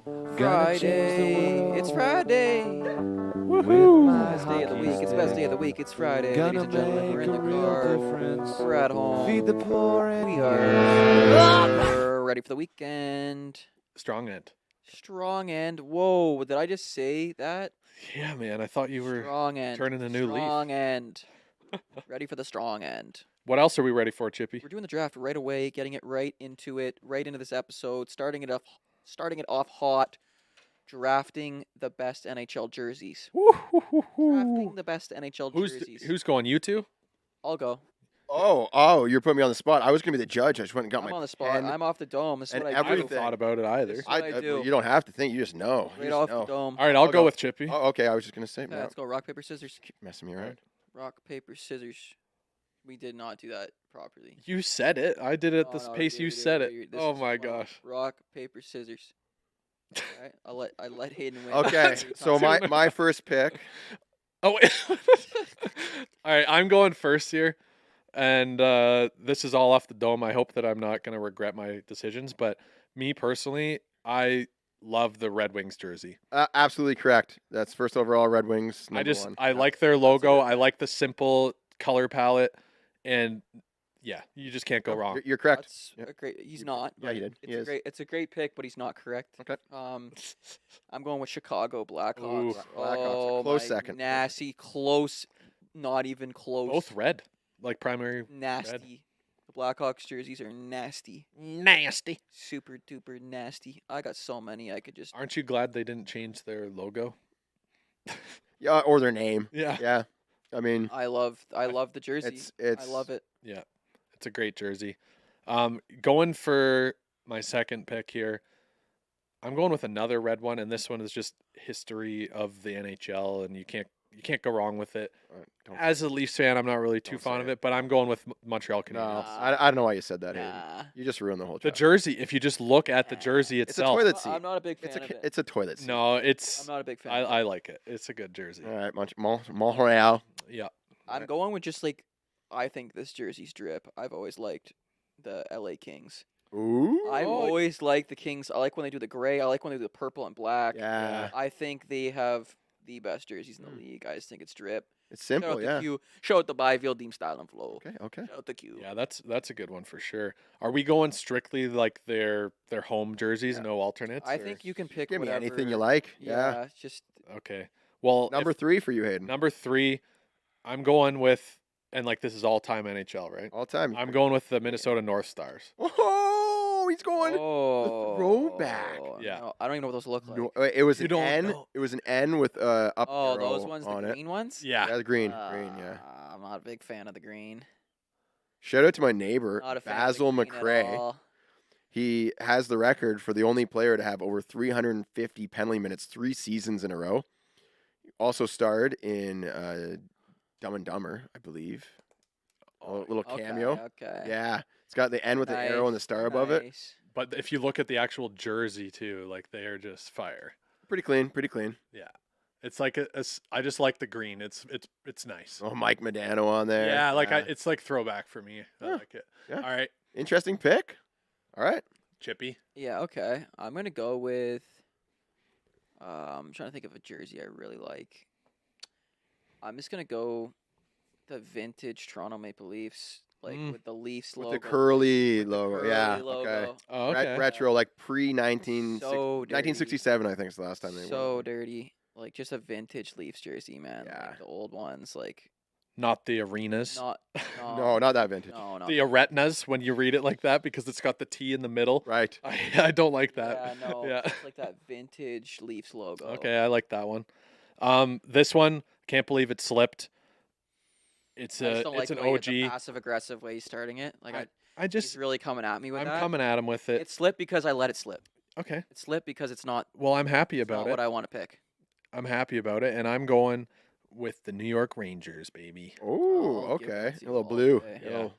Friday. It's Friday. Woohoo! Best day of the week. It's the best day of the week. It's Friday, ladies and gentlemen. We're in the car. We're at home. Feed the poor and We are ready for the weekend. Strong end. Strong end. Whoa, did I just say that? Yeah, man. I thought you were Strong end. turning a new leaf. Strong end. Ready for the strong end. What else are we ready for, Chippy? We're doing the draft right away, getting it right into this episode, starting it off hot, drafting the best NHL jerseys. Drafting the best NHL jerseys. Who's going? You two? I'll go. Oh, you're putting me on the spot. I was going to be the judge. I just went and got I'm my on the spot. pen. I'm off the dome. This is and what I I haven't do. everything. thought about it either. This is what I do. You don't have to think. You just know. You Right just off know. the dome. All right, I'll I'll go go. with Chippy. Oh, okay, I was just going to say, Okay, no. let's go. Rock, paper, scissors. Keep messing me around. Rock, paper, scissors. We did not do that properly. You said it. I did it at the pace you said it. This Oh is my fun. gosh. Rock, paper, scissors. All right, I let Hayden win. Okay, so my first pick. Oh wait. All right, I'm going first here, and this is all off the dome. I hope that I'm not going to regret my decisions, but me personally, I love the Red Wings jersey. Absolutely correct. That's first overall Red Wings. #1. I like their logo. I like the simple color palette, and yeah, you just can't go wrong. You're correct. That's Yep. a great. He's not. Yeah, you did. He is. It's a great pick, but he's not correct. Okay. I'm going with Chicago Blackhawks. Ooh. Blackhawks, a close my second. Nasty, close, not even close. Both red, like primary. nasty. The Blackhawks jerseys are nasty. Nasty. Super duper nasty. I got so many. I could just. Aren't you glad they didn't change their logo? Yeah, or their name. Yeah. Yeah. I mean, I love the jersey. it's. I love it. Yeah, it's a great jersey. Going for my second pick here, I'm going with another red one, and this one is just history of the NHL, and you can't go wrong with it. Don't- As a Leafs fan, I'm not really too Don't fond say of it. it, but I'm going with Montreal No, Canadiens. I don't know why you said that. Hayden. Nah. You just ruined the whole The draft. jersey, if you just look at the Nah. jersey It's a itself, toilet seat. I'm not a big fan It's of it. it's a toilet seat. no, I'm it's not a big fan. of I it. like it. It's a good jersey. All right, Montreal. Yeah, I'm going with just like I think this jersey's drip. I've always liked the LA Kings. Ooh. I've always liked the Kings. I like when they do the gray. I like when they do the purple and black. Yeah. I think they have the best jerseys in the league. I just think it's drip. It's Shout simple. out Yeah. to Q. Shout out to Byfield, Team Style and Flow. Okay. Shout out to Q. yeah, that's a good one for sure. Are we going strictly like their home jerseys, Yeah. no alternates? I or- think you can pick Give me whatever. anything you like. Yeah. It's just Okay. Well, Number 3 for you, Hayden. number 3, I'm going with, and like this is all time NHL, right? All time. I'm going with the Minnesota North Stars. Oh, he's going. oh, throwback. Yeah. no, I don't even know what those look like. No, it was You an don't N. know. It was an N with up Oh, arrow those ones, the on it. green ones. Yeah, the green. Yeah. I'm not a big fan of the green. Shout out to my neighbor Not a fan Basil of the green at McRae. all. He has the record for the only player to have over 350 penalty minutes 3 seasons in a row. He also starred in Dumb and Dumber, I believe. A little cameo. Okay. Yeah. It's got the N with the arrow and the star above it. Nice. But if you look at the actual jersey too, like they are just fire. Pretty clean. Pretty clean. It's like I just like the green. It's nice. Oh, Mike Modano on there. Yeah, like it's like throwback for me. I Yeah. like it. Yeah. All right, Interesting pick. All right. Chippy. Yeah. Okay. I'm gonna go with. I'm trying to think of a jersey I really like. I'm just gonna go the vintage Toronto Maple Leafs, like Mm. with the Leafs With logo. the curly with the logo. curly Yeah. logo. Okay. Oh, okay. Retro, like pre So dirty. 1967, I think is the last time they So won. dirty. Like just a vintage Leafs jersey, man. Yeah. Like the old ones, like Not the arenas. not. No, not that vintage. No, no. The aretinas when you read it like that because it's got the T in the middle. Right. I don't like that. Yeah, no. Yeah. It's like that vintage Leafs logo. Okay, I like that one. This one, can't believe it slipped. It's I just don't like it's an the way the OG. passive aggressive way he's starting it. Like I he's just really coming at me with I'm that. coming at him with it. It slipped because I let it slip. Okay. It slipped because it's not, Well, I'm happy it's not about it. what I want to pick. I'm happy about it, and I'm going with the New York Rangers, baby. Oh, I'll give it okay. to A you little all blue. day. Yeah. Little-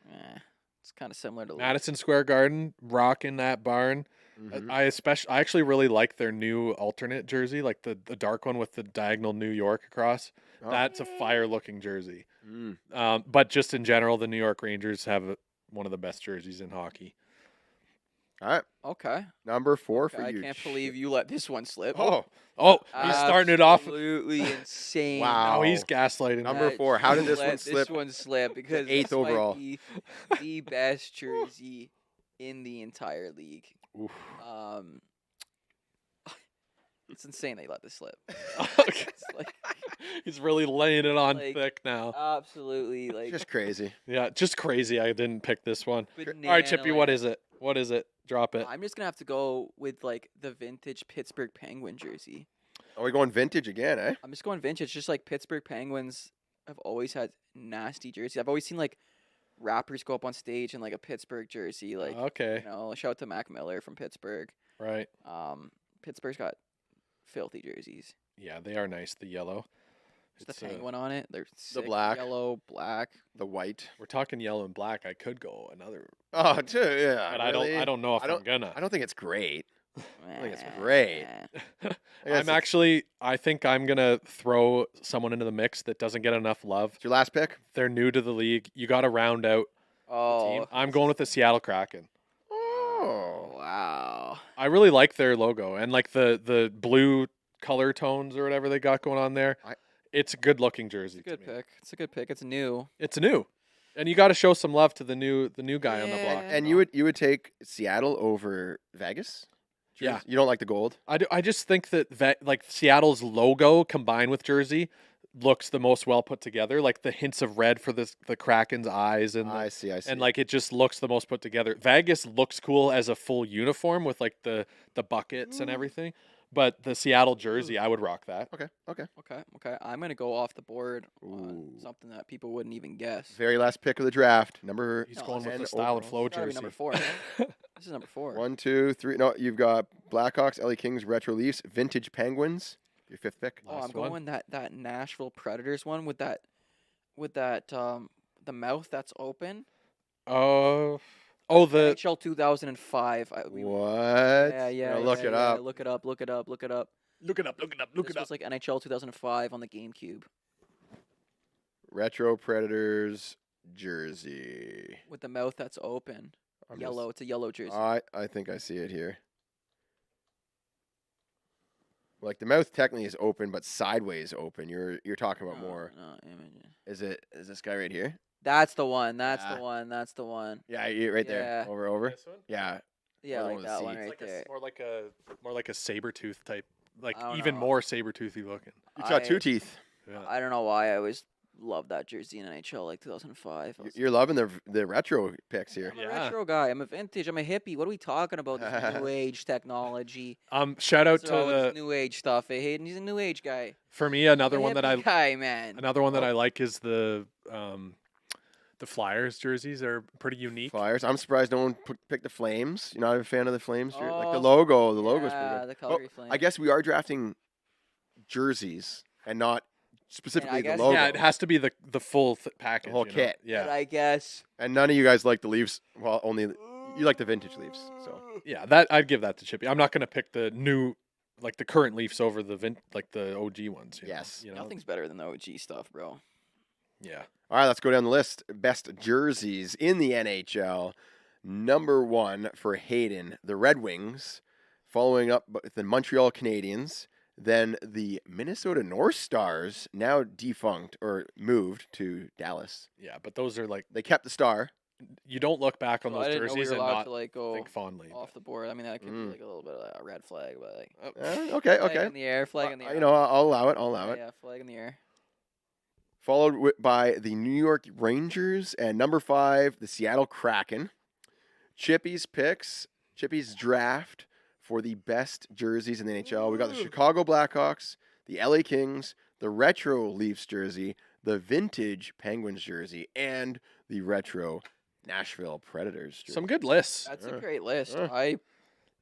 It's kind of similar to Leafs. Madison Square Garden, rocking that barn. Mhm. I actually really like their new alternate jersey, like the dark one with the diagonal New York across. Oh. That's a fire looking jersey. Mm. But just in general, the New York Rangers have one of the best jerseys in hockey. All right, Okay. number 4 Okay, for I you. can't believe you let this one slip. Oh, He's starting it off. Absolutely insane. Wow. Now he's gaslighting. Number that 4. How did you this one let slip? This one slip because eighth this overall. might be the best jersey in the entire league. Oof. It's insane that you let this slip. Okay. It's like He's really laying it on Like, thick now. absolutely like Just crazy. Yeah, just crazy. I didn't pick this one. banana All right, Chippy, what land. is it? What is it? Drop it. I'm just gonna have to go with like the vintage Pittsburgh Penguin jersey. Are we going vintage again, eh? I'm just going vintage. Just like Pittsburgh Penguins have always had nasty jerseys. I've always seen like rappers go up on stage in like a Pittsburgh jersey. Like Okay, shout out to Mac Miller from Pittsburgh. right. Pittsburgh's got filthy jerseys. Yeah, they are nice. The yellow. Just the It's, penguin on it. They're sick. black. Yellow, black. The white. We're talking yellow and black. I could go another, Oh, yeah. but really? I don't know if I I'm gonna. I don't think it's great. I think it's great. I think I'm gonna throw someone into the mix that doesn't get enough love. It's your last pick? They're new to the league. You got to round out the team. Oh, I'm going with the Seattle Kraken. Oh. wow. I really like their logo and like the blue color tones or whatever they got going on there. It's a good looking jersey. It's a good to me. pick. It's a good pick. It's new. It's new, and you got to show some love to the new guy on the block. Yeah. And you would take Seattle over Vegas? Yeah. You don't like the gold? I just think that like Seattle's logo combined with jersey looks the most well put together. Like the hints of red for the Kraken's eyes and I see. and like it just looks the most put together. Vegas looks cool as a full uniform with like the buckets and everything, but the Seattle jersey, I would rock that. Okay. Okay. I'm gonna go off the board on Ooh. something that people wouldn't even guess. Very last pick of the draft. Number He's No, going with 10 the style and overall. flow It's gotta be jersey. number 4. Man. This is number 4. 1, 2, 3. No, you've got Blackhawks, LA Kings, Retro Leafs, Vintage Penguins. Your 5th pick. Oh, I'm Last one. going that Nashville Predators one with that the mouth that's open. Oh, the NHL 2005. What? Yeah. Now look it up. Look it up. look it up. This was like NHL 2005 on the GameCube Retro Predators jersey. with the mouth that's open. I'm Yellow. It's a yellow jersey. I think I see it here. Like the mouth technically is open, but sideways open. You're talking about more. No, image. Is this guy right here? That's the one. That's Yeah. the one. That's the one. Yeah, right there. Yeah. Over. This one? Yeah. Yeah, the one like with the that one seat. right It's there. more like a saber tooth type, like I don't even know. more saber toothy looking. It's got I- 2 teeth. Yeah. I don't know why I always loved that jersey in NHL like 2005. You're loving the retro picks here. I'm a Yeah. retro guy. I'm a vintage. I'm a hippie. What are we talking about? This new age technology. Shout out These are all this to new age stuff. Hey, Hayden, he's a new age guy. for me another I'm a one that hippie guy, man. another one that I like is the Flyers jerseys are pretty unique. Flyers. I'm surprised no one picked the Flames. You're not a fan of the Flames? Like the Oh, logo. The logo's yeah, pretty good. the colory flame. I guess we are drafting jerseys and not specifically the guess- logo. Yeah, it has to be the full package. whole you know? kit. But Yeah, I guess. And none of you guys like the Leafs. Well, only you like the vintage Leafs. So yeah. That I'd give that to Chippy. I'm not gonna pick the new, like the current Leafs over the the OG ones. You know? Yes. You know? Nothing's better than the OG stuff, bro. Yeah. all right, let's go down the list. Best jerseys in the NHL. Number 1 for Hayden, the Red Wings. Following up with the Montreal Canadiens. Then the Minnesota North Stars, now defunct or moved to Dallas. Yeah, but those are like They kept the star. you don't look back on So I those didn't know we jerseys were and allowed not to like go think fondly. off the board. I mean, that could Mm. be like a little bit of a red flag, but like Okay, flag okay. in the air, flag in the air. You know, I'll allow it. I'll allow yeah, it. yeah, flag in the air. Followed by the New York Rangers and number 5, the Seattle Kraken. Chippy's picks, Chippy's draft for the best jerseys in the NHL. We got the Chicago Blackhawks, the LA Kings, the retro Leafs jersey, the vintage Penguins jersey, and the retro Nashville Predators jersey. Some good lists. That's Yeah. a great list. Yeah.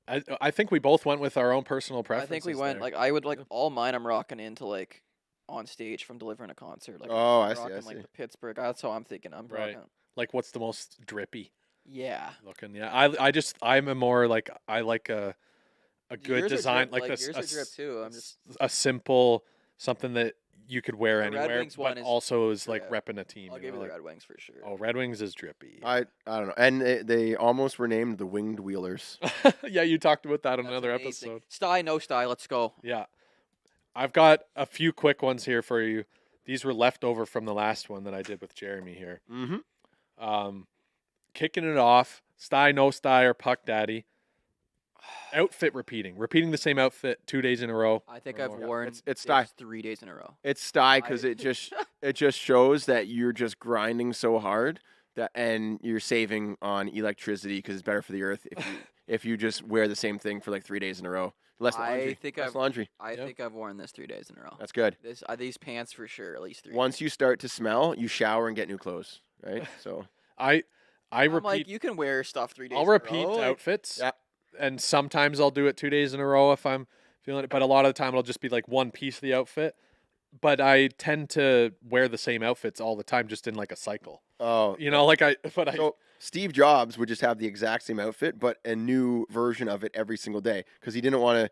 I think we both went with our own personal I preferences. think we went there. like I would like all mine. I'm rocking into like on stage from delivering a concert. Like Oh, I'm I see, I rocking, like see. the Pittsburgh. That's how I'm thinking. I'm Right. rocking. like what's the most drippy Yeah. looking. Yeah, I'm a more like I like a good Yours are design drip, like like this yours are drip too. I'm just a simple something that you could wear The Red anywhere, Wings one but is- also is like yeah. repping a team. I'll you give you know, the like, Red Wings for sure. oh, Red Wings is drippy. I don't know. And they almost were named the Winged Wheelers. Yeah, you talked about that on That's another amazing. episode. Sty, no Sty, let's go. Yeah. I've got a few quick ones here for you. These were left over from the last one that I did with Jeremy here. Mm-hmm. Kicking it off, Sty, no Sty, or Puck Daddy. Outfit repeating the same outfit 2 days in a row. I think or I've more. worn It's this Sty. 3 days in a row. It's Sty because I- it just shows that you're just grinding so hard and you're saving on electricity because it's better for the earth if you just wear the same thing for like 3 days in a row. Less laundry. I think Less laundry. I Yeah. think I've worn this 3 days in a row. That's good. These pants for sure, at least 3. Once you start to smell, you shower and get new clothes, right? So I I'm repeat. like, you can wear stuff 3 days. I'll in a repeat row, like- outfits. Yeah. And sometimes I'll do it 2 days in a row if I'm feeling it. But a lot of the time it'll just be like one piece of the outfit. But I tend to wear the same outfits all the time, just in like a cycle. oh, You know, like so Steve Jobs would just have the exact same outfit, but a new version of it every single day because he didn't want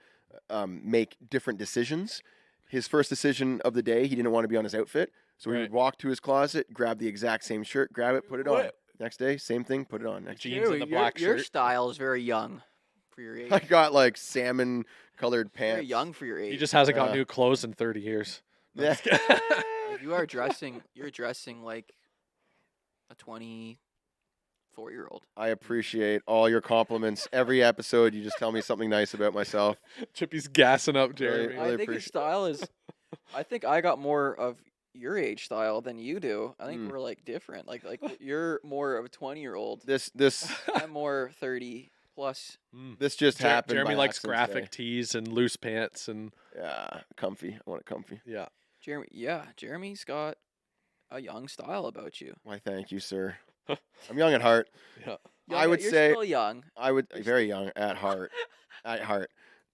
to make different decisions. His first decision of the day, he didn't want to be on his outfit, so he Right. would walk to his closet, grab the exact same shirt, grab it, put it on. What? Next day, same thing, put it on. Next day. Jeans and the black your shirt. style is very young for your age. I got like salmon colored pants. Very young for your age. He just hasn't got Yeah. new clothes in 30 years. Yeah. Like, you're dressing like a 24-year-old. I appreciate all your compliments. Every episode, you just tell me something nice about myself. Chippy's gassing up Jeremy. Really I think your appreciate- style is. I think I got more of your age style than you do. I think Mm. we're like different. Like you're more of a 20-year-old. This I'm more 30 plus. this just happened. Jeremy by likes accident graphic today. tees and loose pants and Yeah, comfy. I want it comfy. yeah. Jeremy's got a young style about you. Why, thank you, sir. I'm young at heart. Yeah. I would you're say- still young. I would very young at heart. At heart,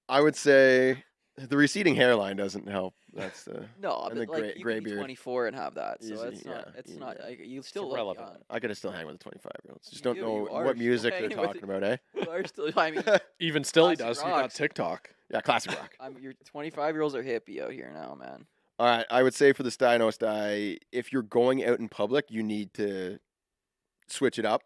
I would say the receding hairline doesn't help. That's No, and but the like gray- you gray could be beard. 24 and have that. So Easy, it's not. yeah, It's easy, not. yeah. Like, you still look irrelevant. young. I could still hang with the 25-year-olds. Just don't You- know you are what still music they're hanging with talking about, eh? You are still. I mean, Even still, he Classic does. He got rocks. TikTok. Yeah, classic rock. your 25-year-olds are hippie out here now, man. All right, I would say for the Sty No Sty, if you're going out in public, you need to switch it up.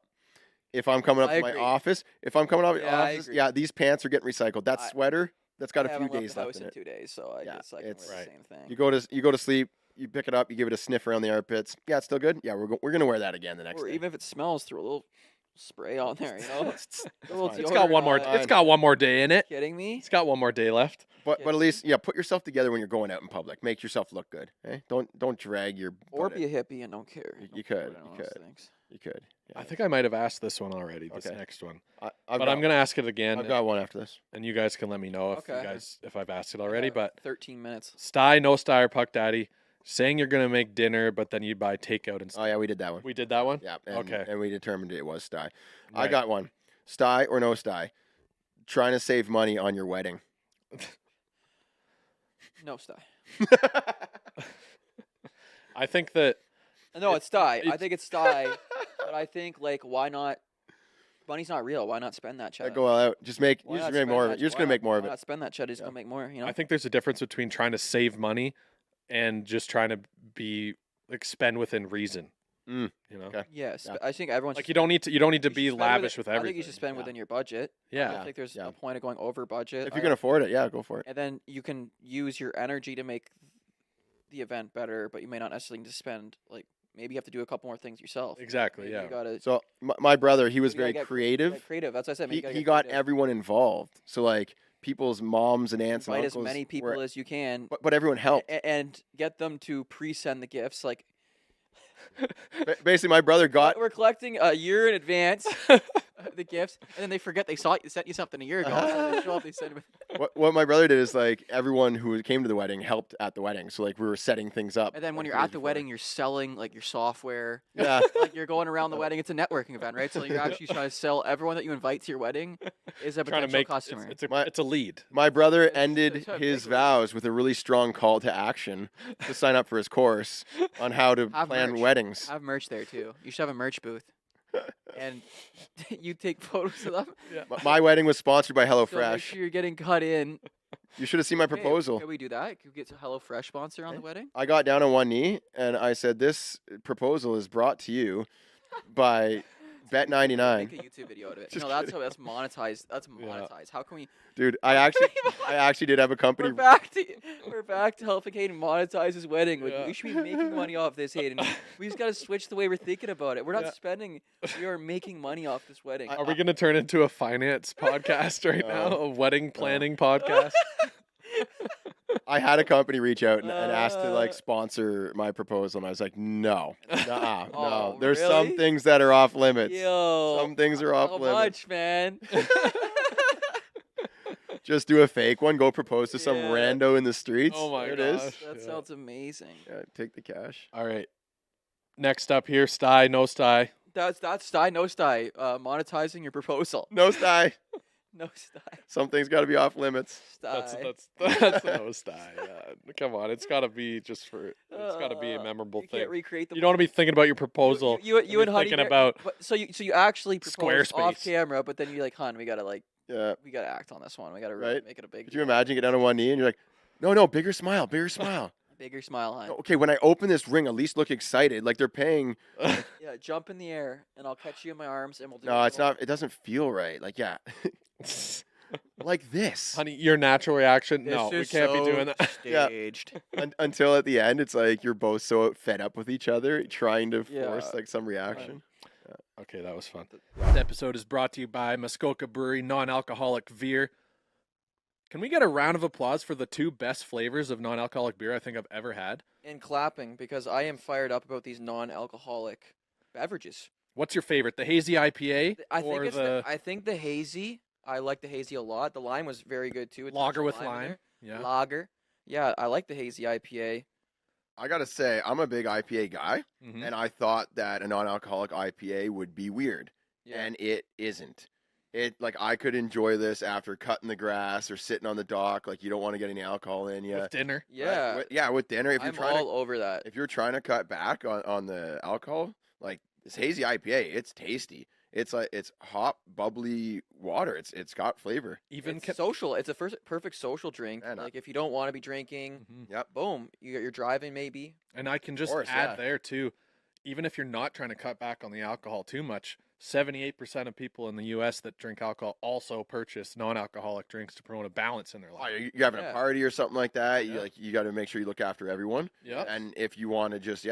If I'm coming up I to my agree. office, Yeah, I office, agree. yeah, these pants are getting recycled. That I- swetter, that's got I a few haven't left days the house left in in it. 2 days, so I Yeah, guess I can wear it's- the Right. same thing. You go to sleep, you pick it up, you give it a sniff around the armpits. Yeah, it's still good. Yeah, we're gonna wear that again the next Or day. even if it smells, throw a little spray on there. You know, It's a little fine. It's got one more. Fine. It's got one more day in it. kidding me? It's got one more day left. But Yeah. at least put yourself together when you're going out in public. Make yourself look good. Eh? Don't drag your Or butt be in. a hippie and don't care. You Don't could, put it you on those could. things. You could. Yeah. I think I might have asked this one already. This Okay. next one, I've but got I'm gonna ask it again, I've got one after this. and you guys can let me know Okay. if I've asked it already. got But 13 minutes. Sty, no Sty, or Puck Daddy, saying you're gonna make dinner, but then you buy takeout instead. Oh yeah, we did that one. We did that one. Yeah. And, Okay. And we determined it was Sty. I Right. got one. Sty or no Sty. Trying to save money on your wedding. No, Sty. I think that No, it's Sty. I it's- think it's Sty. But I think, like, why not? Money's not real. Why not spend that Yeah, cheddar? go all out. Just make. Why You're just not gonna make spend more of that- it. You're just why gonna not- make more of Why it. not spend that cheddar? Just Yeah. go make more. You know. I think there's a difference between trying to save money and just trying to be like spend within reason. Mm, You know, okay. yes, Yeah. but I think everyone. like should you don't need to you should be spend lavish with I everything. think you should spend Yeah. within your budget. I Yeah, don't think there's Yeah. a point of going over budget. If you can afford it, yeah, go for it. and then you can use your energy to make the event better, but you may not necessarily need to spend like maybe you have to do a couple more things yourself. exactly. Maybe Yeah, you gotta So my brother, he was You gotta very get- creative. get creative. That's what I said. He got everyone involved. So like people's moms and aunts invite and as uncles. many people as you can, but everyone helped. and get them to pre-send the gifts. Like Basically, my brother got. we're collecting a year in advance the gifts, and then they forget they sent you something a year ago. So they show up, they send What my brother did is like everyone who came to the wedding helped at the wedding. So like we were setting things up. and then when like, you're years at the before. wedding, you're selling like your software. Yeah. Like you're going around the wedding. It's a networking event, right? So you're actually trying to sell everyone that you invite to your wedding is a trying potential to make customer. it's a lead. My brother It's- ended it's a his big one. vows with a really strong call to action to sign up for his course on how to Have plan merch. weddings. Have merch there too. You should have a merch booth, and you take photos of them. Yeah. My wedding was sponsored by So make HelloFresh. sure you're getting cut in. You should have seen my Okay, proposal. Can we do that? Can we get a HelloFresh sponsor on the wedding? I got down on one knee and I said, "This proposal is brought to you by Bet 99." Make a YouTube video out of it. Just No, that's kidding. how that's monetized. That's Yeah. monetized. How can we? Dude, how I can we actually did have a company. We're back to helping Hayden monetize his wedding. Like, Yeah. we should be making money off this, Hayden. We just gotta switch the way we're thinking about it. We're not Yeah. spending. We are making money off this wedding. Are we going to turn into a finance podcast right now? No. A wedding planning podcast? I had a company reach out and ask to Uh, like sponsor my proposal, and I was like, "No, no. Oh, There's some really? things that are off limits. Yo, Some things are off how limits. much, man? Just do a fake one. Go propose to some Yeah. rando in the streets. Oh my there it gosh. is. That Yeah. sounds amazing. Yeah, take the cash. All right. Next up here, Sty, no Sty. That's sty, no sty. Monetizing your proposal. No sty. No sty. Some things got to be off limits. That's Sty. that's a no Sty. Yeah. Come on, it's got to be just for. It's got to be a memorable You thing. can't recreate the. You don't want to be thinking about your proposal. You and and Honey thinking Bear- about but- so you actually proposed off Squarespace. camera, but then you're like, "Hun, we gotta Yeah. act on this one. We gotta really Right. make it a big. Could you imagine get down on one knee and you're like, no, bigger smile, bigger smile. Bigger smile, hun. Okay, when I open this ring, at least look excited, like they're paying. Yeah, jump in the air, and I'll catch you in my arms, and we'll do. No, a it's little- not. It doesn't feel right. Like yeah, like this. honey, your natural reaction. No, we This is can't be so doing that. Yeah. Staged. Until at the end, it's like you're both so fed up with each other, trying to force Yeah. like some reaction. Okay, that was fun. This episode is brought to you by Muskoka Brewery non-alcoholic beer. Can we get a round of applause for the two best flavors of non-alcoholic beer I think I've ever had? And clapping because I am fired up about these non-alcoholic beverages. What's your favorite, the hazy IPA I think or it's the I think the hazy. I like the hazy a lot. The lime was very good too. It's lager extra with in lime? there. Yeah. Lager. Yeah, I like the hazy IPA. I gotta say, I'm a big IPA guy, Mhm. and I thought that a non-alcoholic IPA would be weird, Yeah. and it isn't. It like I could enjoy this after cutting the grass or sitting on the dock. Like you don't want to get any alcohol in you. With dinner. yeah. With dinner. If you're I'm trying all over that. if you're trying to cut back on the alcohol, like this hazy IPA, it's tasty. It's like it's hot, bubbly water. It's got flavor. Even It's social. It's a perfect social drink. Man, Like if you don't want to be drinking, Mhm. Yep. boom, you're driving maybe. And I can just course, add yeah. there too, even if you're not trying to cut back on the alcohol too much, 78% of people in the US that drink alcohol also purchase non-alcoholic drinks to promote a balance in their Oh, life. you're having Yeah. a party or something like that. Yeah. You got to make sure you look after everyone. Yep. And if you want to just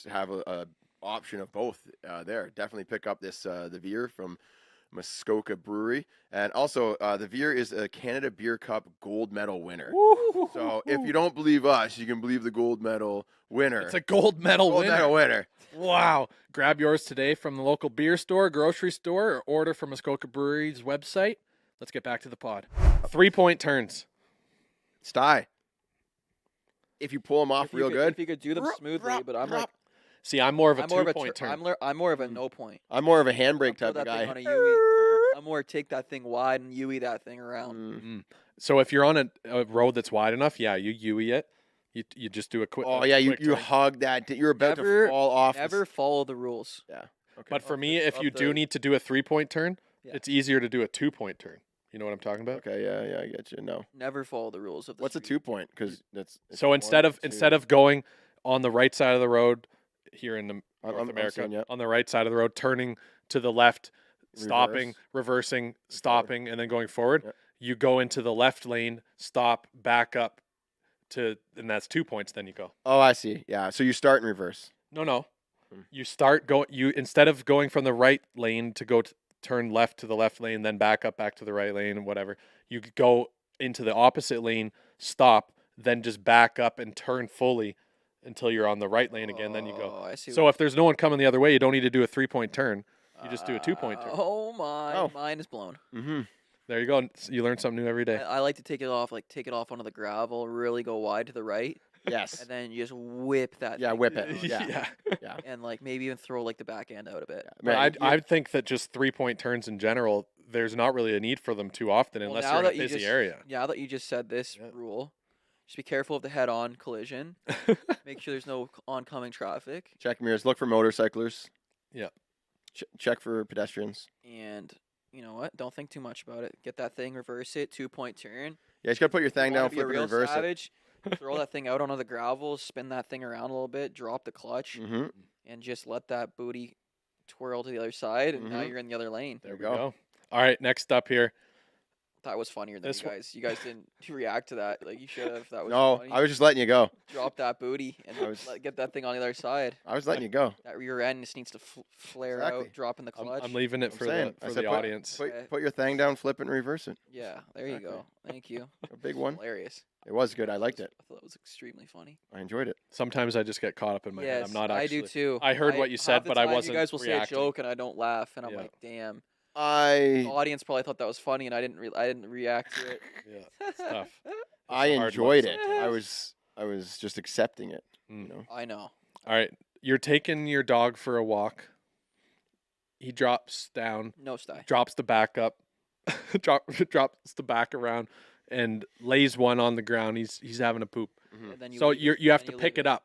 have a option of both there, definitely pick up this the Veer from Muskoka Brewery, and also the Veer is a Canada Beer Cup gold medal winner. So if you don't believe us, you can believe the gold medal winner. It's a gold medal gold winner. medal winner. Wow. Grab yours today from the local beer store, grocery store, or order from Muskoka Brewery's website. Let's get back to the pod. 3-point turns. Sty. If you pull them off If you real could- good, If you could do them Drop, smoothly, drop, but I'm drop. like See, I'm more of a I'm more of a 2-point turn. I'm more of a Mm. no point. I'm more of a handbrake Throw type of that thing guy. on a Yui. I'm more take that thing wide and Yui that thing around. Mm. So if you're on a road that's wide enough, yeah, you Yui it. You just do a quick. Oh yeah, you quick turn. hug that. You're about Never- to fall off. the Never follow the rules. Okay. But for Of me, the- if of you do the- need to do a 3-point turn, Yeah. it's easier to do a 2-point turn. You know what I'm talking about? Okay, yeah, I get you. No. Never follow the rules of the What's a street. 2-point? Because that's it's So one, instead of two. going on the right side of the road here in the North I'm America, seeing ya. on the right side of the road, turning to the left, stopping, Reverse. reversing, stopping, and then going forward, Yep. you go into the left lane, stop, back up and that's 2 points. Then you go. Oh, I see. Yeah. So you start in reverse. No. Hmm. You start you instead of going from the right lane to go turn left to the left lane, then back up back to the right lane and whatever. You go into the opposite lane, stop, then just back up and turn fully until you're on the right lane again. Then you go. Oh, I see. So if there's no one coming the other way, you don't need to do a 3-point turn. You just do a 2-point turn. Oh my, Oh. mine is blown. Mm-hmm. There you go. You learn something new every day. I like to take it off onto the gravel, really go wide to the right, Yes. and then you just whip that. Yeah, thing whip down, it. Yeah. Yeah. And like maybe even throw like the back end out a bit. But Man, I think that just 3-point turns in general, there's not really a need for them too often Well, unless now you're in a that you busy just- area. Now that you just said this Yeah. rule, just be careful of the head-on collision. Make sure there's no oncoming traffic, check mirrors. Look for motorcyclers. Yeah. Check for pedestrians. and you know what? Don't think too much about it. Get that thing, reverse it, 2-point turn. Yeah, you just gotta put your thing wanna down, be a flip it, real reverse savage, throw that thing out onto the gravel, spin that thing around a little bit, drop the clutch, it. Mm-hmm. and just let that booty twirl to the other side, and now Mhm. you're in the other lane. There we go. go. All right, next up here. That was funnier than This you one- guys. You guys didn't react to that. Like you should have. That was No, funny. I was just letting you go. Drop that booty and I was- get that thing on the other side. I was letting you go. That rear end just needs to flare Exactly. out, dropping the clutch. I'm leaving it I'm for saying. the I for said the put- audience. Okay. Put your thing down, flip it, and reverse it. Yeah, there you Exactly. go. Thank you. A big one. Hilarious. It was good. I liked it. I thought it was extremely funny. I enjoyed it. Sometimes I just get caught up in my head. Yes, I'm not I actually. do too. I heard what you said, half the but I time wasn't You guys will reacting. say a joke and I don't laugh, and I'm Yeah. like, damn. The I audience probably thought that was funny, and I didn't react to it. Yeah, it's tough. I a hard look enjoyed it. sometimes. I was just accepting it. Mm. You know. I know. All right, you're taking your dog for a walk. He drops down, No sty. drops the back up, drops the back around, and lays one on the ground. He's having a poop. Mhm. And then So leave it, you have and to you pick leave it up.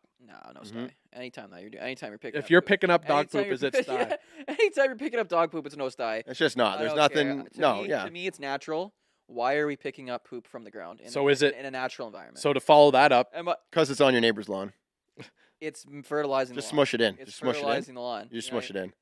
No Mhm. sty. Anytime that you're doing, anytime you're picking. If up you're poop. picking up dog Anytime poop, is you're- it sty? Yeah, anytime you're picking up dog poop, it's no sty. It's just not. I There's don't care. nothing. To No. me, Yeah. To me, it's natural. Why are we picking up poop from the ground? So is it- in a natural environment? So to follow that up, And what- Because it's on your neighbor's lawn. it's fertilizing. Just the lawn. smush it in. It's Just smush it in. fertilizing the lawn. You just smush it in.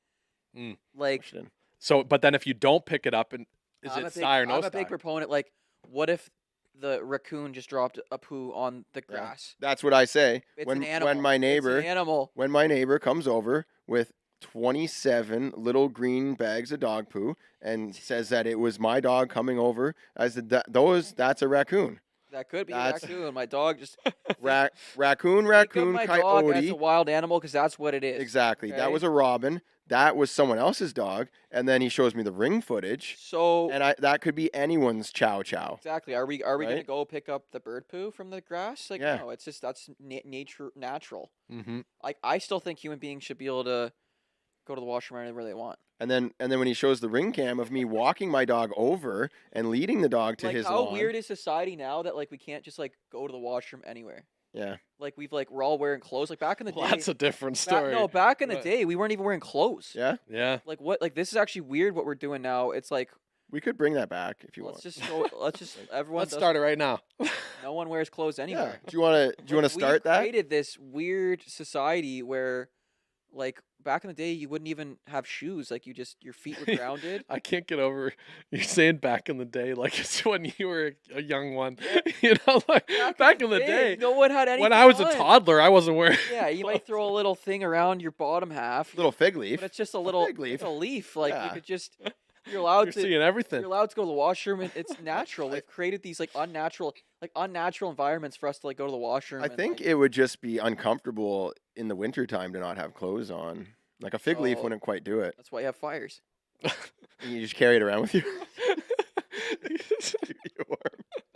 Like Smush it in. so but then if you don't pick it up, and is I'm it a big, sty or no I'm sty? a big proponent. Like, what if the raccoon just dropped a poo on the Yeah. grass? That's what I say. It's when an animal. when my neighbor It's an animal. when my neighbor comes over with 27 little green bags of dog poo and says that it was my dog coming over, I said that's a raccoon. That could be a That's- raccoon. My dog just Raccoon, think of my dog as coyote. a wild animal because that's what it is. Exactly. That okay? was a robin. That was someone else's dog, and then he shows me the ring footage, So and that could be anyone's chow chow. exactly, are we gonna Right? go pick up the bird poo from the grass? Like Yeah. no, it's just that's natural. Mm-hmm. Like I still think human beings should be able to go to the washroom anywhere they want. And then when he shows the ring cam of me walking my dog over and leading the dog to Like his how lawn. weird is society now that like we can't just like go to the washroom anywhere? Yeah. Like we're all wearing clothes. Like back in the Well, day. that's a different story. No, back in the But- day we weren't even wearing clothes. Yeah. Yeah. Like what? Like this is actually weird what we're doing now. It's like We could bring that back if you let's want. just go. Let's just everyone. Let's does- start it right now. No one wears clothes Yeah. anywhere. Do you want to Like, start we that? created this weird society where, like back in the day, you wouldn't even have shoes. Like your feet were grounded. I can't get over you saying back in the day, like it's when you were a young one. You know, like back in the day, no one had anything when I was a on. toddler, I wasn't wearing. Yeah, you might throw a little thing around your bottom half, Little fig leaf. but it's just a little fig leaf. it's a leaf. Like you Yeah. could just you're allowed You're to. seeing everything. You're allowed to go to the washroom, and it's natural. We've created these like unnatural environments for us to like go to the washroom. I and, think like, it would just be uncomfortable in the wintertime to not have clothes on. Like a fig leaf So- wouldn't quite do it. that's why you have fires. And you just carry it around with you.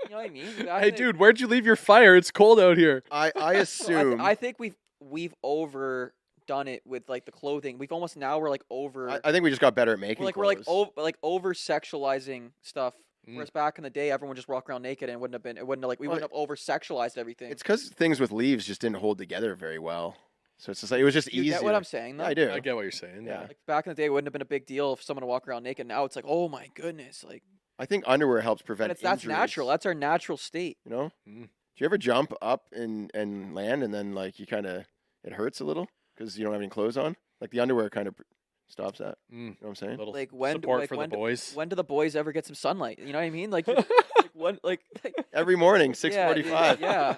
You know what I mean? Back Hey, in the- dude, where'd you leave your fire? It's cold out here. I So I assume. I think we've overdone it with like the clothing. We've almost now we're like over. I think we just got better at making we're like clothes. over sexualizing stuff. Mm. Whereas back in the day, everyone would just walk around naked and it wouldn't have like we Well, wouldn't have over sexualized everything. It's because things with leaves just didn't hold together very well. So it's just like it was just you easier. get what I'm saying? Though? Yeah, I do. I get what you're saying. Yeah. Yeah. Like back in the day, it wouldn't have been a big deal if someone would walk around naked. Now it's like, oh my goodness, like. I think underwear helps prevent But that's injuries, natural. That's our natural state. You know? Mm. Do you ever jump up and land and then like you kind of it hurts a little because you don't have any clothes on? Like the underwear kind of stops that. Mm. You know what I'm saying? Little Like when support for the boys. When do the boys ever get some sunlight? You know what I mean? Like, like Every morning, yeah, dude, 6:45. Yeah,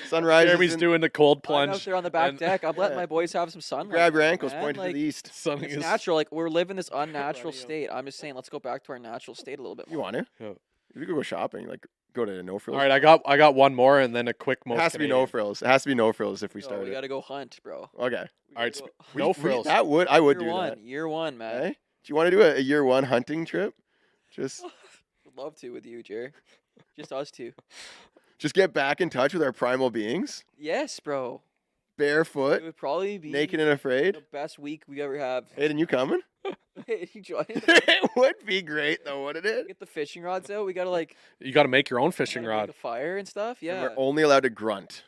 Sunrise. Jeremy's doing the cold I'm out plunge. there on the back and- deck. I'm letting Yeah. my boys have some sunlight. Grab your ankles, man. point to Like, the east. Sunning It's is natural. Like we're living this unnatural Running out. state. I'm just saying, let's go back to our natural state a little bit You more. want to? Yeah. We could go shopping. Like go to No Frills. All right, I got one more and then a quick It most. has to be No Canadian. Frills. It has to be No Frills if we Bro, start we it. gotta go hunt, bro. Okay. We All right, gotta go- No frills. I would year do one, that. year one, man. Okay? Do you want to do a year one hunting trip? Just Would love to with you, Jer. Just us two. get back in touch with our primal beings. Yes, bro. It Barefoot, would probably be naked and afraid. the best week we ever have. Hayden, you coming? Hey, you join? It would be great though, wouldn't it? Get the fishing rods out. We gotta like You got to make your own fishing gotta make rod. a fire and stuff. And Yeah. we're only allowed to grunt.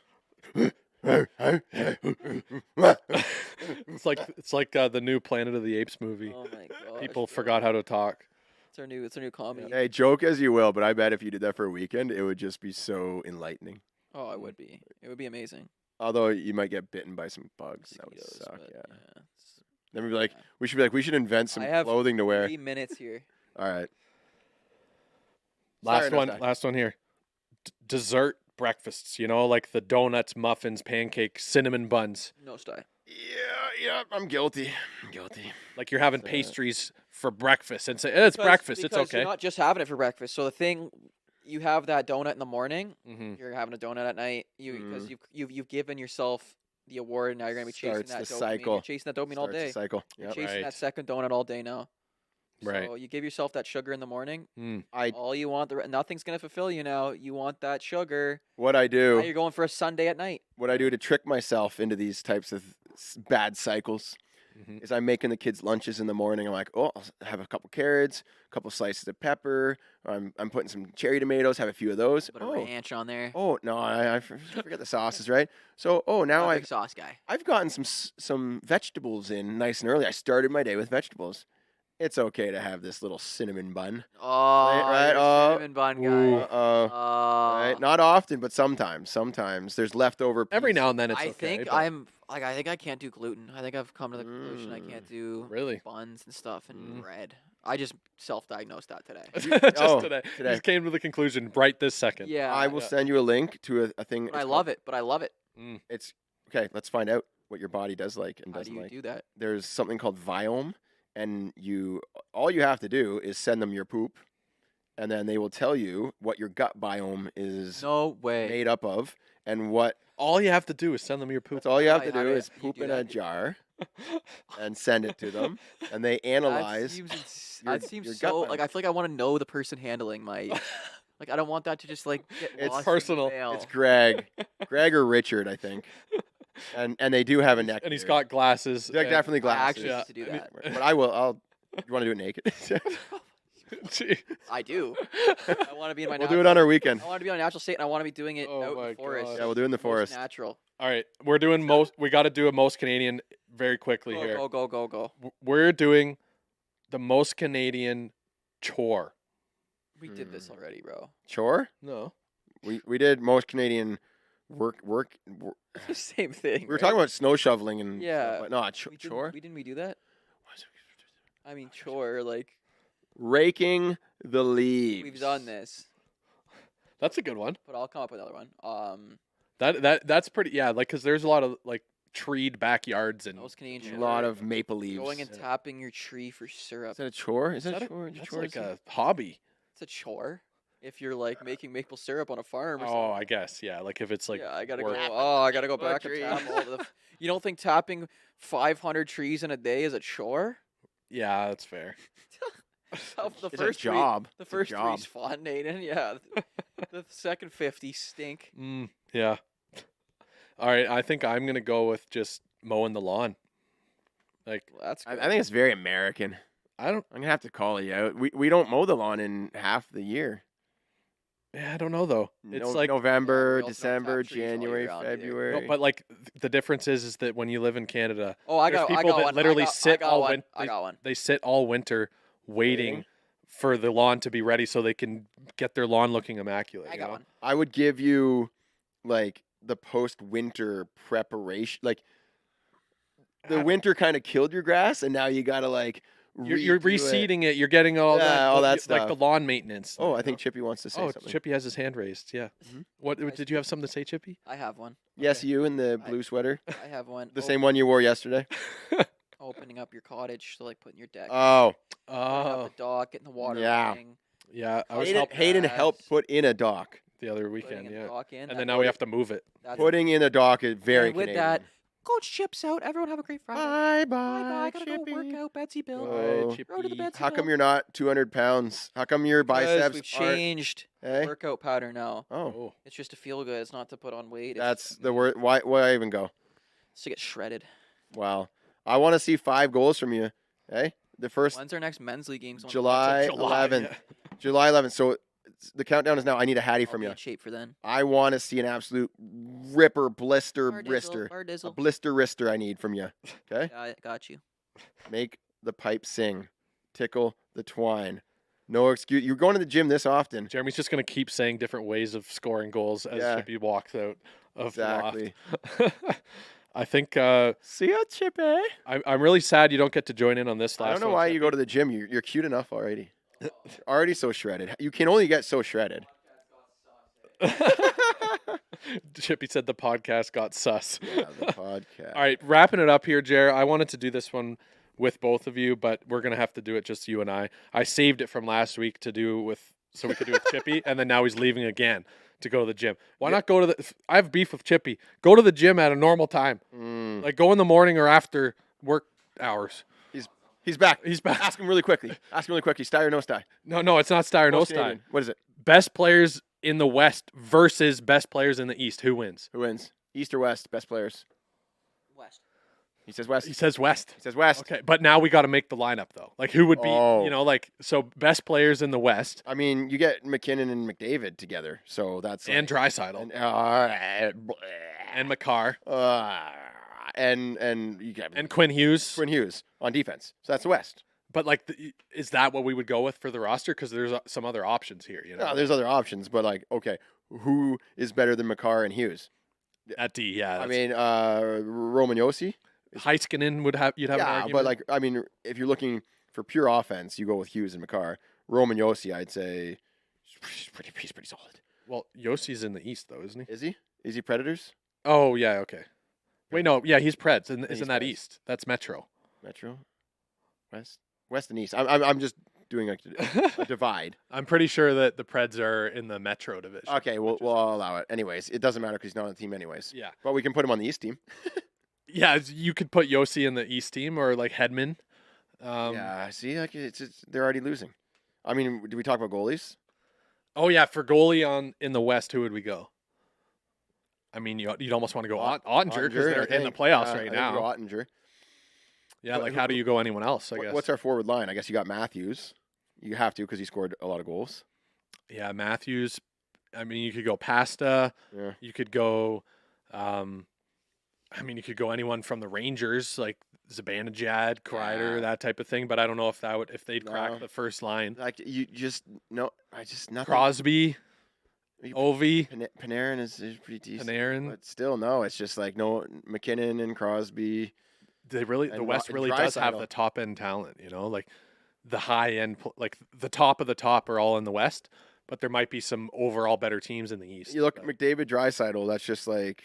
It's like the new Planet of the Apes movie. Oh my god. People forgot how to talk. It's our new comedy. Hey, joke as you will, but I bet if you did that for a weekend, it would just be so enlightening. Oh, it would be. It would be amazing. Although you might get bitten by some bugs. That would Mosquitoes, suck. but, Yeah. it's- Then we'd be like, yeah. we should invent some I have clothing to wear. 3 minutes here. All right. Last Sorry, one. enough time. Last one here. Dessert breakfasts. You know, like the donuts, muffins, pancakes, cinnamon buns. No sty. Yeah, I'm guilty. Like you're having So- pastries for breakfast, and say it's breakfast. It's Because okay. You're not just having it for breakfast. So the thing, you have that donut in the morning. Mm-hmm. You're having a donut at night. Because you've given yourself the award. Now you're gonna be chasing Starts that the dopamine. cycle. You're chasing that dopamine all Starts the day. cycle. You're Yep. chasing Right. that second donut all day now. Right. So you give yourself that sugar in the morning. I All you want, nothing's gonna fulfill you now. You want that sugar. what I Now do you're going for a Sunday at night. to trick myself into these types of bad cycles Mm-hmm. is I'm making the kids lunches in the morning. I'm like, oh, I'll have a couple carrots, a couple slices of pepper. I'm putting some cherry tomatoes. Have a few of those. Put a ranch on there. Oh no, I forget the sauces, right? So now Not a big sauce guy. I've gotten some vegetables in nice and early. I started my day with vegetables. It's okay to have this little cinnamon bun. Oh, right, you're a oh, cinnamon bun ooh. guy. Right? Not often, but sometimes. Sometimes there's leftover. Every pieces. now and then it's I okay. think but- I think I can't do gluten. I think I've come to the conclusion I can't do Really? buns and stuff and Mm. bread. I just self-diagnosed that today. Just Oh, today. today. He came to the conclusion right this second. Yeah, I will Yeah. send you a link to a thing. but I love it. But I love it. It's okay. Let's find out what your body does like and How do doesn't you like. do that? There's something called Viome, and all you have to do is send them your poop, and then they will tell you what your gut biome is No way. made up of, and what. All you have to do is send them your poop. That's all you have Right, to how do do- is how do you poop do in a that? jar and send it to them, and they analyze. your- your That seems gut so. biome. Like I feel like I want to know the person handling my. Like I don't want that to just like get It's lost in the personal. mail. It's Greg, or Richard, I think, and they do have a neck. And he's beard. got glasses. They're and- definitely I glasses. actually Yeah. used to do that. But I will. You want to do it naked? Gee. I do. I want to be in my. We'll do it on our weekend. I want to be on a natural state, and I want to be doing it Oh out in my the forest. God. Yeah, we'll do it in the Most forest. Natural. All right, we're doing most. We got to do a most Canadian very quickly here. Go. We're doing the most Canadian chore. We did this already, bro. Chore? No. We did most Canadian work. Same thing. We were talking about snow shoveling and Yeah. stuff, but no, we chore. Didn't we do that? I mean, chore. Like Raking the leaves. we've done this, That's a good one. but I'll come up with another one. That's pretty. Yeah, like because there's a lot of like treed backyards and Most Canadian A chore. lot of maple leaves. Going and tapping your tree for syrup. Is that a chore? Is Is that that a chore? that's Chore like is- a hobby. It's a chore. If you're like making maple syrup on a farm or Oh, something. I guess yeah. Like if it's like yeah, I gotta work. go. Oh, I gotta go Tapping back the and tree. tap all the. You don't think tapping 500 trees in a day is a chore? Yeah, that's fair. The It's a first tree- job. The It's a first job. three's fun, Aiden. Yeah. The second 50 stink. Yeah. All right, I think I'm gonna go with just mowing the lawn. Like Well, that's I good. think it's very American. I don't. I'm gonna have to call you out. We don't mow the lawn in half the year. Yeah, I don't know though. It's like November, we also don't December, tap trees all year January, round either. February. no, but like the difference is that when you live in Canada, Oh, I there's got. I people got that one. literally I got, sit I got all one. win- I got one. they sit all winter waiting for the lawn to be ready so they can get their lawn looking immaculate. I you got know? one. I would give you like the post-winter preparation. Like the Ah. winter kind of killed your grass, and now you gotta like You're redo it. reseeding it. You're getting all Yeah, that, all that like the stuff. lawn maintenance. Oh, you I think know? Chippy wants to say Oh, something. Chippy has his hand raised. Yeah. Mhm. What Nice. did you have something to say, Chippy? I have one. Yes, Okay. you in the I- blue sweater, I have one. the same one you wore yesterday. Opening up your cottage to like putting your deck. Oh, Putting up Oh, the dock, getting the water Yeah. running. yeah. I was Hayden, helping Hayden Yes. helped put in a dock. the other Putting weekend. the Yeah. dock in. And then now we have to move it. That's Putting in a dock is very And with Canadian. that, Coach Chips out. Everyone have a great Friday. Bye Bye bye, Gotta Chippy. go work out, Betsy Bill. Oh. Bye, Road to the Chippy. Betsy How come Bill. you're not 200 pounds? How come your Because biceps we've aren't? changed Hey? the workout pattern now. Oh, Oh, It's just to feel good. It's not to put on weight. that's the word. Why I even go? It's to get shredded. Wow. I want to see 5 goals from you. Hey, the first When's our next men's league games? July July, 11th. yeah. July 11th. So the countdown is now. I need a hattie I'll from be you. in shape for then. I want to see an absolute ripper blister wrister. Bar A dizzle. blister wrister I need from you. Okay? Yeah, I got you. Make the pipe sing. Tickle the twine. No excuse. You're going to the gym this often. Jeremy's just going to keep saying different ways of scoring goals as Yeah. Chippy walks out of Exactly. the loft. I think See ya, Chippy. I'm really sad you don't get to join in on this last I don't know one, why you Chippy. go to the gym. You're cute enough already. You're already so shredded. You can only get so shredded. Chippy said the podcast got sus. Yeah, the podcast. All right, wrapping it up here, Jer. I wanted to do this one with both of you, but we're gonna have to do it just you and I. I saved it from last week to do with so we could do with Chippy, and then now he's leaving again to go to the gym. Why not go to the? I have beef with Chippy. Go to the gym at a normal time, like go in the morning or after work hours. He's back. He's back. Ask him really quickly. Sty or no sty? No, it's not sty or no Most sty. Canadian. What is it? Best players in the West versus best players in the East. Who wins? Who wins? East or West? Best players. West. He says West. He says West. He says West. Okay, but now we got to make the lineup though. Like who would be, Oh. like so best players in the West I mean, you get McKinnon and McDavid together, so that's and Draisaitl and Makar and you get and Quinn Hughes. Quinn Hughes on defense. So that's the West. But like, is that what we would go with for the roster? Because there's some other options here. No, there's other options, but like, okay, who is better than Makar and Hughes? At D, yeah. I mean, Roman Yossi. Heiskanen you'd have an Yeah, argument. but like, I mean, if you're looking for pure offense, you go with Hughes and Makar. Roman Yossi, I'd say, he's pretty solid. well, Yossi's in the East though, isn't he? Is he? Is he Predators? Oh yeah, okay. Wait, no, yeah, he's Preds, and he's isn't that Preds. East? That's Metro. Metro, West and East. I'm just doing a divide. I'm pretty sure that the Preds are in the Metro division. Okay, we'll allow it. Anyways, it doesn't matter because he's not on the team anyways. Yeah. But we can put him on the East team. Yeah, you could put Yossi in the East team or like Hedman. Yeah, see, like it's they're already losing. I mean, do we talk about goalies? Oh yeah, for goalie in the West, who would we go? I mean, you'd almost want to go Ottinger because they're in the playoffs right now. Ottinger. Yeah, But like how do you go anyone else? I guess. What's our forward line? I guess you got Matthews. You have to because he scored a lot of goals. Yeah, Matthews. I mean, you could go Pasta. Yeah. You could go. You could go anyone from the Rangers, like Zibanejad, Kreider, Yeah. that type of thing. But I don't know if they'd No. crack the first line. Like you just nothing. Crosby, You- Ovi, Panarin is pretty decent. Panarin. But still, no. It's just like no McKinnon and Crosby. The West and really does have Draisaitl. the top end talent. Like the high end, like the top of the top are all in the West. But there might be some overall better teams in the East. You look but- McDavid, Draisaitl. That's just like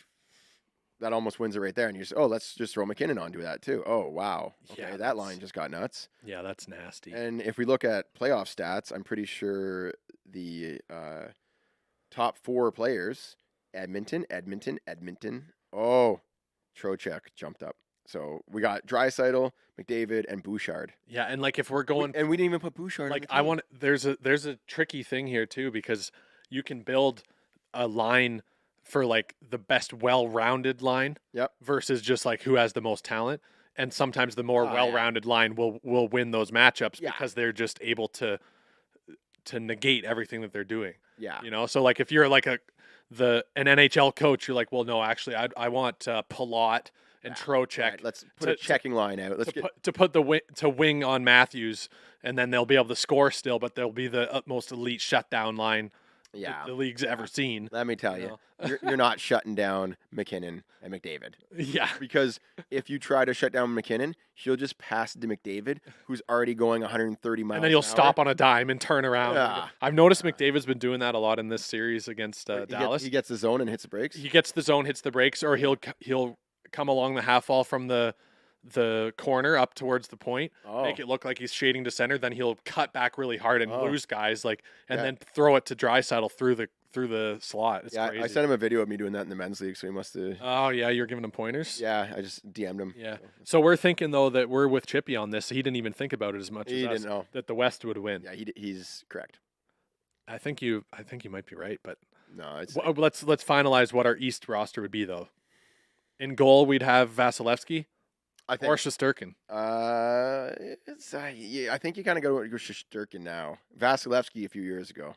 that almost wins it right there. And you just let's just throw McKinnon onto that too. Oh wow, okay, Yeah, that that's- line just got nuts. Yeah, that's nasty. And if we look at playoff stats, I'm pretty sure the top 4 players: Edmonton. Oh, Trocheck jumped up. So we got Draisaitl, McDavid, and Bouchard. Yeah, and like if we're going And we didn't even put Bouchard. like on the team. there's a tricky thing here too because you can build a line for like the best well-rounded line Yep. versus just like who has the most talent, and sometimes the more Oh, yeah. well-rounded line will win those matchups Yeah. because they're just able to negate everything that they're doing. Yeah. So like if you're like an NHL coach, you're like, well, no, actually I want Palat and Trocheck Right, let's put a to- checking line out. Let's to put the wing on Matthews, and then they'll be able to score still, but they'll be the most elite shutdown line yeah. the league's ever seen. Let me tell you you, know. you're not shutting down McKinnon and McDavid. Yeah, Because if you try to shut down McKinnon, he'll just pass to McDavid, who's already going 130 miles. and then he'll an hour. stop on a dime and turn around. Yeah. I've noticed McDavid's been doing that a lot in this series against Dallas. He gets the zone and hits the brakes. He gets the zone, hits the brakes, or he'll come along the half wall from the corner up towards the point, make it look like he's shading to center. Then he'll cut back really hard and lose guys, and Yeah. then throw it to Draisaitl through the slot. It's yeah, crazy. I sent him a video of me doing that in the men's league, so he must have. Oh yeah, you're giving him pointers. Yeah, I just DM'd him. Yeah. So we're thinking though that we're with Chippy on this. He didn't even think about it as much He as us, didn't know. that the West would win. Yeah, he's correct. I think you might be right, but No, it's let's finalize what our East roster would be though. In goal, we'd have Vasilevsky I or think. Shesterkin. Yeah, I think you kind of go Shesterkin now. Vasilevsky a few years ago,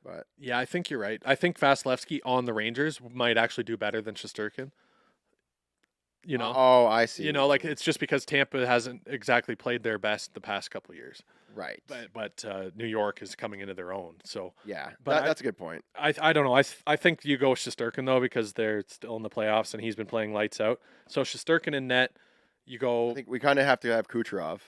but Yeah, I think you're right. I think Vasilevsky on the Rangers might actually do better than Shesterkin. You know, Oh, I see. you know, like it's just because Tampa hasn't exactly played their best the past couple of years. right. But New York is coming into their own. So, Yeah, but that's a good point. I don't know. I think you go Shesterkin though because they're still in the playoffs and he's been playing lights out. So Shesterkin in net. You I go, think we kind of have to have Kucherov.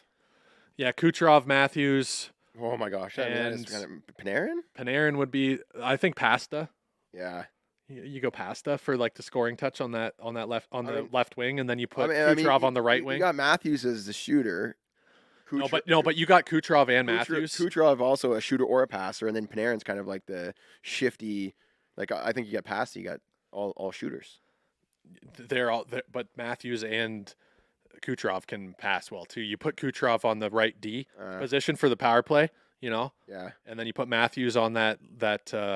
yeah, Kucherov, Matthews, Oh my gosh, I mean that is and kind of Panarin. Panarin would be. I think Pasta. Yeah, You go Pasta for like the scoring touch on that left on the left wing, and then you put I mean, Kucherov on the right you wing. got Matthews as the shooter. But you got Kucherov and Matthews. Kucherov also a shooter or a passer, and then Panarin's kind of like the shifty. Like I think you got Pasta, you got all shooters. But Matthews and Kucherov can pass well too. You put Kucherov on the right D position for the power play, you know, Yeah, and then you put Matthews on that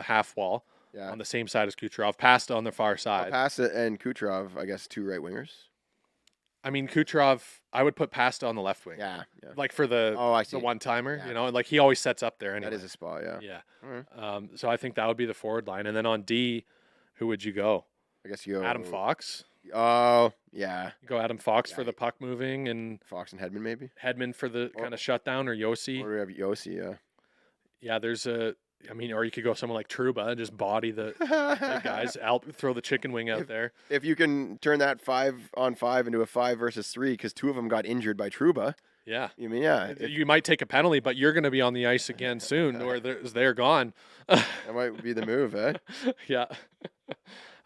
half wall yeah. on the same side as Kucherov, Pasta on the far side. Pasta and Kucherov, I guess, two right wingers. I mean, Kucherov, I would put Pasta on the left wing. Yeah. Like for the I see. the one timer, Yeah. you know, like he always sets up there anyway. That is a spot. Yeah. Yeah. Alright. So I think that would be the forward line, and then on D, who would you go? I guess you go Adam Fox. Oh yeah, You go Adam Fox Yeah. for the puck moving, and Fox and Hedman maybe. Hedman for the Or- kind of shutdown, or Yossi. Or we have Yossi. Yeah. Yeah, there's a. I mean, or you could go someone like Truba and just body the guys. Throw the chicken wing out there. If you can turn that 5-on-5 into a 5 versus 3, because two of them got injured by Truba. Yeah. You mean yeah? You might take a penalty, but you're going to be on the ice again soon, or they're gone. That might be the move, eh? Yeah.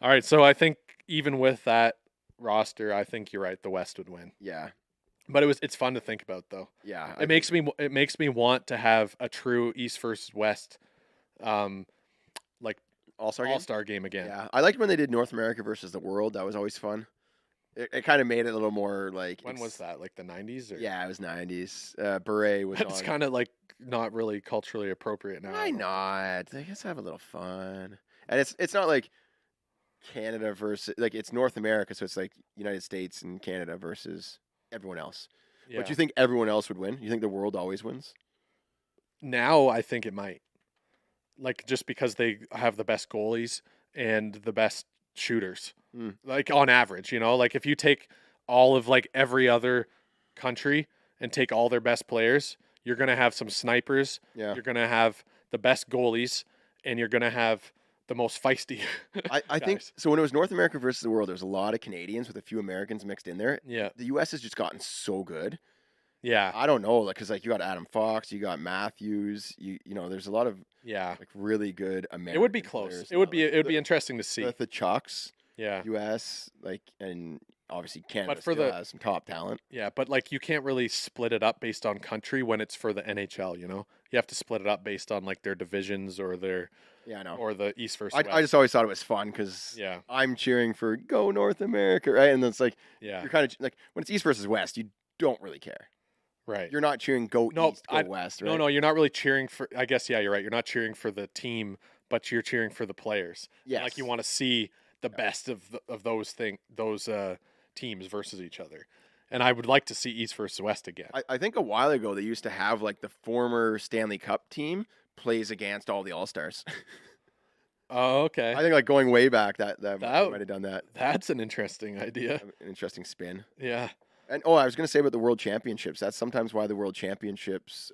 All right. So I think even with that roster, I think you're right. The West would win. Yeah. But it's fun to think about though. Yeah. It makes me want to have a true East versus West, like All-Star game again. Yeah, I liked when they did North America versus the world. That was always fun. It kind of made it a little more like. When was that? Like the 90s? Or? Yeah, it was 90s. Beret was It's on. kind of like not really culturally appropriate now. Why not? I guess have a little fun. And it's not like Canada versus like it's North America, so it's like United States and Canada versus everyone else. Yeah. But you think everyone else would win? You think the world always wins? Now I think it might. Like just because they have the best goalies and the best shooters. Like on average, you know, like if you take all of like every other country and take all their best players, you're going to have some snipers. Yeah. You're going to have the best goalies and you're going to have the most feisty. I think so. When it was North America versus the world, there was a lot of Canadians with a few Americans mixed in there. Yeah. The U.S. has just gotten so good. Yeah. I don't know, like, because like you got Adam Fox, you got Matthews, you know, there's a lot of Yeah. like really good American. It would be close. players It would now. be Like, it would be interesting to see. the Chucks, Yeah. U.S. like, and obviously Canada But for still the- has some top talent. Yeah, but like you can't really split it up based on country when it's for the NHL, you know? You have to split it up based on like their divisions or their Yeah, I know. or the East versus I West. just always thought it was fun because Yeah. I'm cheering for Go North America, right? And it's like Yeah. you're kind of like when it's East versus West, you don't really care. Right. You're not cheering Go No, East, Go West, right? No, you're not really cheering for. I guess yeah, you're right. You're not cheering for the team, but you're cheering for the players. Yes. Like you want to see the best of those teams versus each other. And I would like to see East versus West again. I think a while ago they used to have like the former Stanley Cup team plays against all the All Stars. Oh, okay. I think like going way back that That- might have done that. That's an interesting idea. An interesting spin. Yeah. And I was going to say about the World Championships. That's sometimes why the World Championships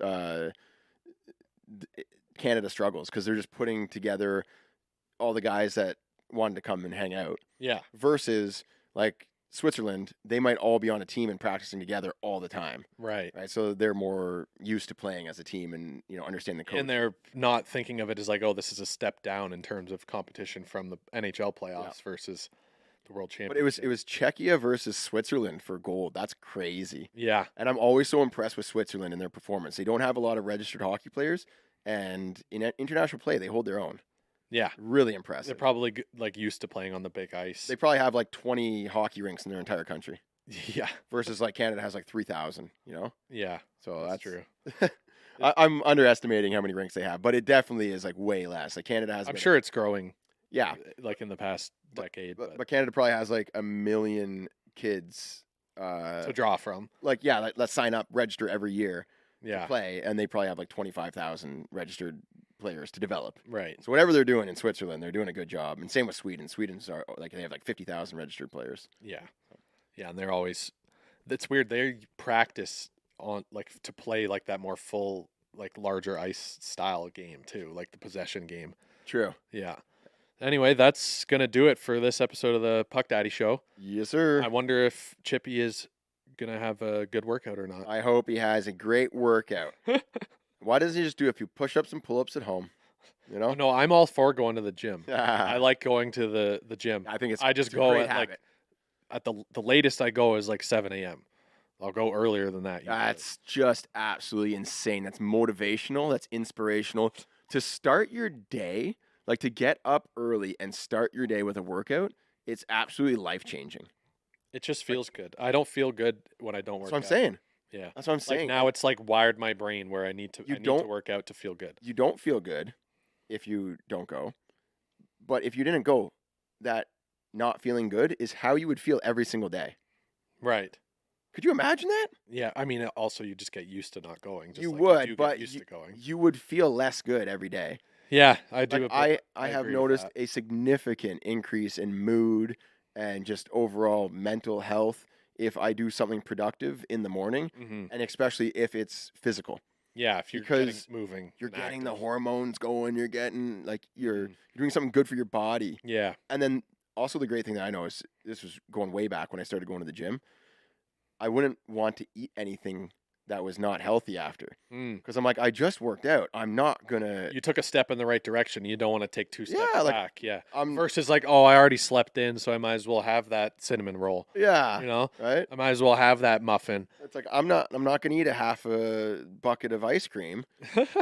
Canada struggles because they're just putting together all the guys that wanted to come and hang out Yeah. versus like Switzerland, they might all be on a team and practicing together all the time, Right. right? So they're more used to playing as a team and understand the coach. And they're not thinking of it as like, oh, this is a step down in terms of competition from the NHL playoffs versus the World But Championship. it was Czechia versus Switzerland for gold. That's crazy. Yeah. And I'm always so impressed with Switzerland and their performance. They don't have a lot of registered hockey players, and in international play, they hold their own. Yeah. Really They're impressive. probably like used to playing on the big ice. They probably have like 20 hockey rinks in their entire country Yeah. versus like Canada has like 3,000, you know? Yeah. So That's true. I'm underestimating how many rinks they have, but it definitely is like way less. Like Canada has I'm been- sure it's growing Yeah. like in the past decade. But Canada probably has like 1 million kids to draw from. like yeah, let's sign up, register every year to Yeah. play, and they probably have like 25,000 registered players to develop. Right. So whatever they're doing in Switzerland, they're doing a good job. And same with Sweden. Sweden's are like they have like 50,000 registered players. Yeah. Yeah, and they're always. That's weird. They practice on like to play like that more full, like larger ice style game too, like the possession game. True. Yeah. Anyway, that's gonna do it for this episode of the Puck Daddy Show. Yes, sir. I wonder if Chippy is gonna have a good workout or not. I hope he has a great workout. Why doesn't he just do a few push-ups and pull-ups at home? You know? No, I'm all for going to the gym. I I like going to the gym. think it's. I just it's a go great at like habit. at the latest I go is like 7 a.m. I'll go earlier than that. usually. That's just absolutely insane. That's motivational. That's inspirational. To start your day, like to get up early and start your day with a workout, it's absolutely life-changing. It just feels good. I don't feel good when I don't work That's what I'm out. saying. Yeah. That's what I'm Like saying. now it's like wired my brain where I need to don't- work out to feel good. You don't feel good if you don't go. But if you didn't go, that not feeling good is how you would feel every single day. Right. Could you imagine that? Yeah. I mean, also you just get used to not going. Just You like would, do get but used to going. You would feel less good every day. Yeah, I do. Like a bit- I have agree with noticed that. a significant increase in mood and just overall mental health if I do something productive in the morning, Mhm. and especially if it's physical. Yeah, if you're because getting moving, You're and getting the active. hormones going, you're getting like you're Mhm. doing something good for your body. Yeah. And then also the great thing that I know is this was going way back when I started going to the gym. I wouldn't want to eat anything that was not healthy after Mm. because I'm like, I just worked out. I'm not gonna. You took a step in the right direction. You don't want to take two steps Yeah, like, back. Yeah. I'm Versus like, oh, I already slept in, so I might as well have that cinnamon roll. yeah, You know, right. I might as well have that muffin. It's like I'm not gonna eat a half a bucket of ice cream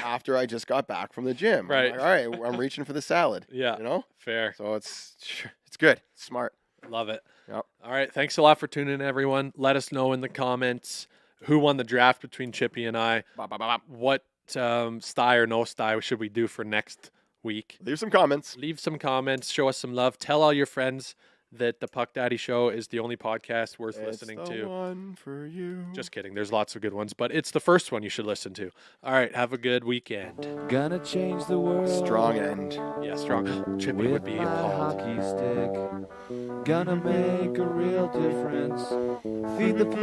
after I just got back from the gym. I'm Right. like, all right, I'm reaching for the salad. Yeah. You know. Fair. So it's good. It's smart. Love it. Yep. All right. Thanks a lot for tuning in, everyone. Let us know in the comments who won the draft between Chippy and I. Bop, bop, bop, bop. What sty or no sty should we do for next week? Leave some comments. Leave some comments. Show us some love. Tell all your friends that the Puck Daddy Show is the only podcast worth listening It's the to. one for you. Just kidding. There's lots of good ones, but it's the first one you should listen to. All right. Have a good weekend. Gonna change the world. Strong end. Yeah, strong. Chippy would with be my appalled. hockey stick. Gonna make a real difference. Feed the poor.